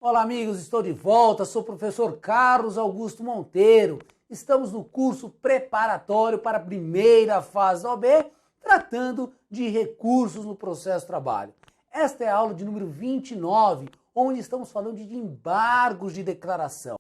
Olá amigos, estou de volta, sou o professor Carlos Augusto Monteiro. Estamos no curso preparatório para a primeira fase da OAB, tratando de recursos no processo de trabalho. Esta é a aula de número 29, onde estamos falando de embargos de declaração.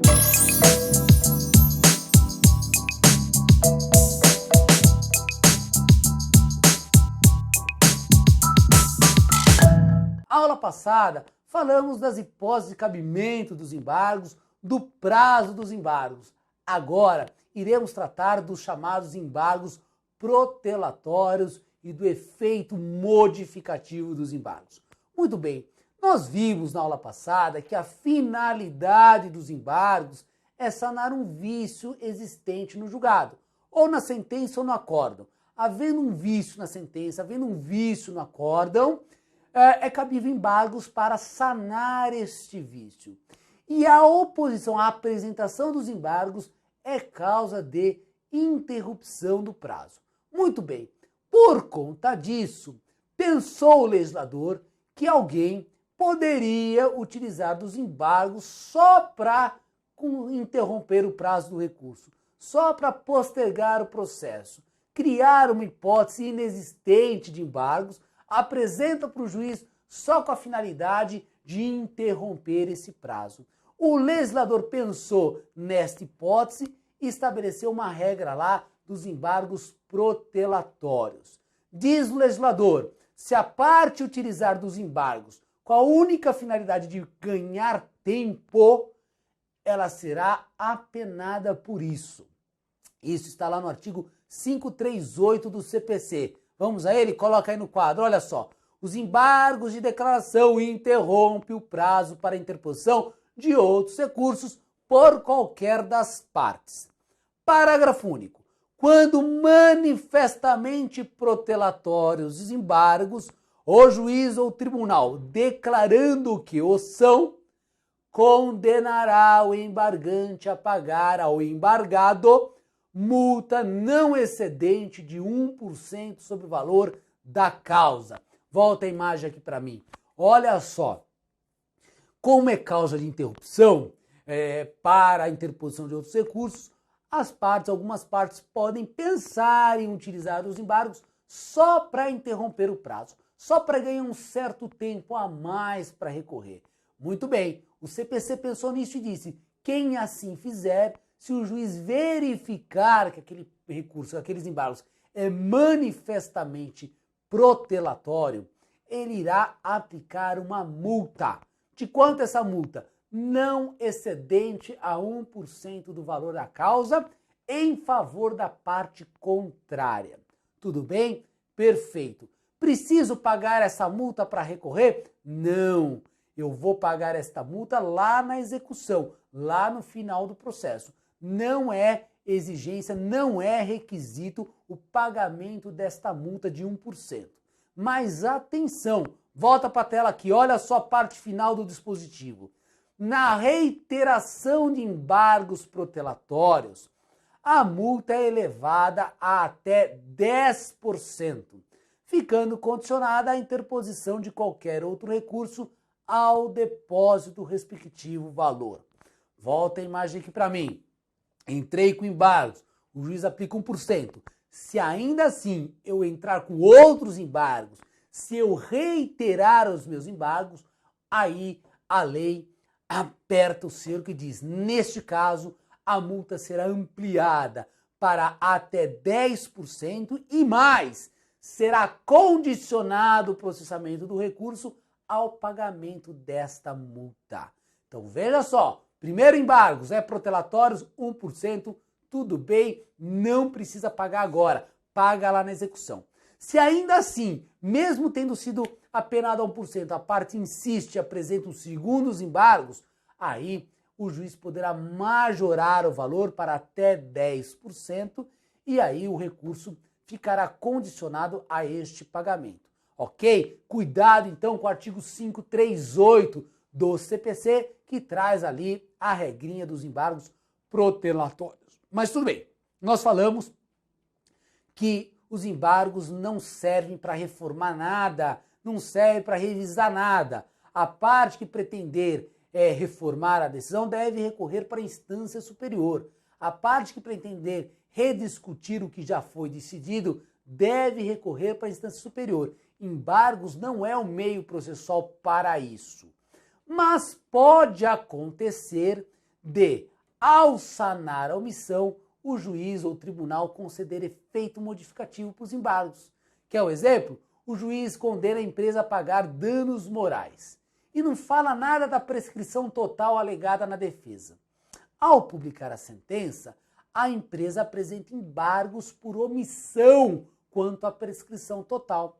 Aula passada, falamos das hipóteses de cabimento dos embargos, do prazo dos embargos. Agora, iremos tratar dos chamados embargos protelatórios e do efeito modificativo dos embargos. Muito bem, nós vimos na aula passada que a finalidade dos embargos é sanar um vício existente no julgado, ou na sentença ou no acórdão. Havendo um vício na sentença, havendo um vício no acórdão, é cabível embargos para sanar este vício. E a oposição à apresentação dos embargos é causa de interrupção do prazo. Muito bem, por conta disso, pensou o legislador que alguém poderia utilizar dos embargos só para interromper o prazo do recurso, só para postergar o processo, criar uma hipótese inexistente de embargos, apresenta para o juiz só com a finalidade de interromper esse prazo. O legislador pensou nesta hipótese e estabeleceu uma regra lá dos embargos protelatórios. Diz o legislador, se a parte utilizar dos embargos com a única finalidade de ganhar tempo, ela será apenada por isso. Isso está lá no artigo 538 do CPC. Vamos a ele? Coloca aí no quadro, olha só. Os embargos de declaração interrompem o prazo para interposição de outros recursos por qualquer das partes. Parágrafo único. Quando manifestamente protelatórios os embargos, o juiz ou tribunal, declarando que o são, condenará o embargante a pagar ao embargado multa não excedente de 1% sobre o valor da causa. Volta a imagem aqui para mim. Olha só. Como é causa de interrupção para a interposição de outros recursos, algumas partes podem pensar em utilizar os embargos só para interromper o prazo, só para ganhar um certo tempo a mais para recorrer. Muito bem, o CPC pensou nisso e disse, quem assim fizer, se o juiz verificar que aquele recurso, aqueles embargos é manifestamente protelatório, ele irá aplicar uma multa. De quanto essa multa? Não excedente a 1% do valor da causa em favor da parte contrária. Tudo bem? Perfeito. Preciso pagar essa multa para recorrer? Não. Eu vou pagar esta multa lá na execução, lá no final do processo. Não é exigência, não é requisito o pagamento desta multa de 1%. Mas atenção, volta para a tela aqui, olha só a parte final do dispositivo. Na reiteração de embargos protelatórios, a multa é elevada a até 10%, ficando condicionada à interposição de qualquer outro recurso ao depósito do respectivo valor. Volta a imagem aqui para mim. Entrei com embargos, o juiz aplica 1%. Se ainda assim eu entrar com outros embargos, se eu reiterar os meus embargos, aí a lei aperta o cerco e diz, neste caso, a multa será ampliada para até 10% e mais, será condicionado o processamento do recurso ao pagamento desta multa. Então veja só, primeiro embargos, protelatórios, 1%, tudo bem, não precisa pagar agora, paga lá na execução. Se ainda assim, mesmo tendo sido apenado a 1%, a parte insiste e apresenta os segundos embargos, aí o juiz poderá majorar o valor para até 10% e aí o recurso ficará condicionado a este pagamento. Ok? Cuidado então com o artigo 538 do CPC, que traz ali a regrinha dos embargos protelatórios. Mas tudo bem, nós falamos que os embargos não servem para reformar nada, não servem para revisar nada. A parte que pretender reformar a decisão deve recorrer para a instância superior. A parte que pretender rediscutir o que já foi decidido deve recorrer para a instância superior. Embargos não é o meio processual para isso. Mas pode acontecer de, ao sanar a omissão, o juiz ou o tribunal conceder efeito modificativo para os embargos. Quer o exemplo? O juiz condena a empresa a pagar danos morais e não fala nada da prescrição total alegada na defesa. Ao publicar a sentença, a empresa apresenta embargos por omissão quanto à prescrição total.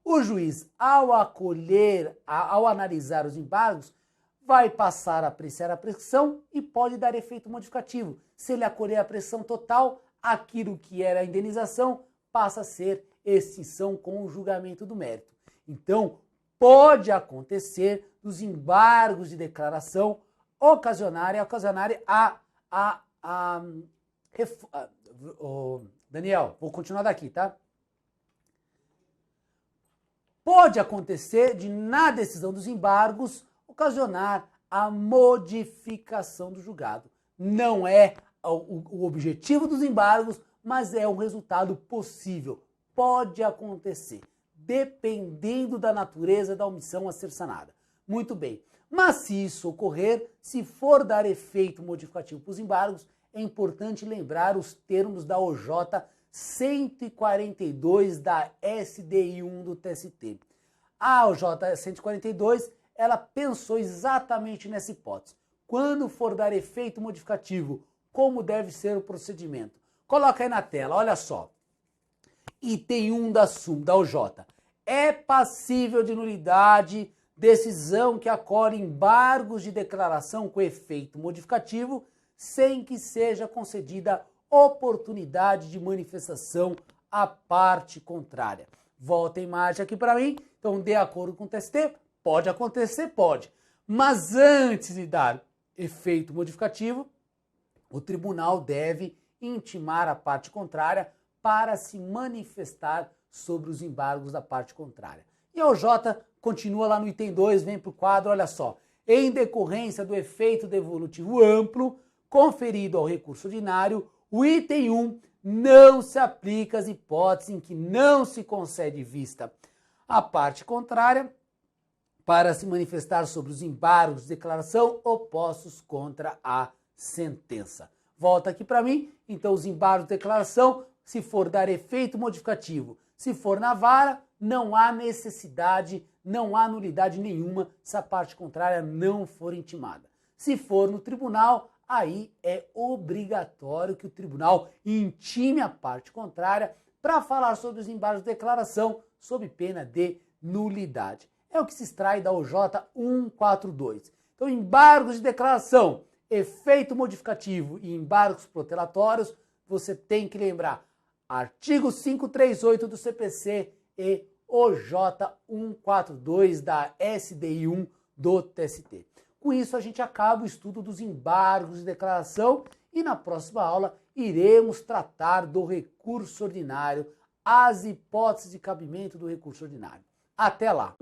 O juiz, ao analisar os embargos, vai passar a apreciar a prescrição e pode dar efeito modificativo. Se ele acolher a prescrição total, aquilo que era a indenização passa a ser extinção com o julgamento do mérito. Então, pode acontecer dos embargos de declaração ocasionarem Daniel, vou continuar daqui, tá? Pode acontecer de, na decisão dos embargos, ocasionar a modificação do julgado. Não é o objetivo dos embargos, mas é um resultado possível. Pode acontecer, dependendo da natureza da omissão a ser sanada. Muito bem. Mas se isso ocorrer, se for dar efeito modificativo para os embargos, é importante lembrar os termos da OJ 142 da SDI 1 do TST. A OJ 142, ela pensou exatamente nessa hipótese. Quando for dar efeito modificativo, como deve ser o procedimento? Coloca aí na tela, olha só. Item 1 da OJ. É passível de nulidade decisão que acolhe embargos de declaração com efeito modificativo sem que seja concedida oportunidade de manifestação à parte contrária. Volta a imagem aqui para mim. Então, de acordo com o TST, pode acontecer, pode. Mas antes de dar efeito modificativo, o tribunal deve intimar a parte contrária para se manifestar sobre os embargos da parte contrária. E a OJ continua lá no item 2, vem para o quadro, olha só. Em decorrência do efeito devolutivo amplo conferido ao recurso ordinário, o item 1 não se aplica às hipóteses em que não se concede vista à parte contrária para se manifestar sobre os embargos de declaração opostos contra a sentença. Volta aqui para mim. Então, os embargos de declaração, se for dar efeito modificativo, se for na vara, não há necessidade, não há nulidade nenhuma se a parte contrária não for intimada. Se for no tribunal, aí é obrigatório que o tribunal intime a parte contrária para falar sobre os embargos de declaração sob pena de nulidade. É o que se extrai da OJ 142. Então, embargos de declaração, efeito modificativo e embargos protelatórios, você tem que lembrar artigo 538 do CPC e OJ 142 da SDI 1 do TST. Com isso, a gente acaba o estudo dos embargos de declaração e na próxima aula iremos tratar do recurso ordinário, as hipóteses de cabimento do recurso ordinário. Até lá!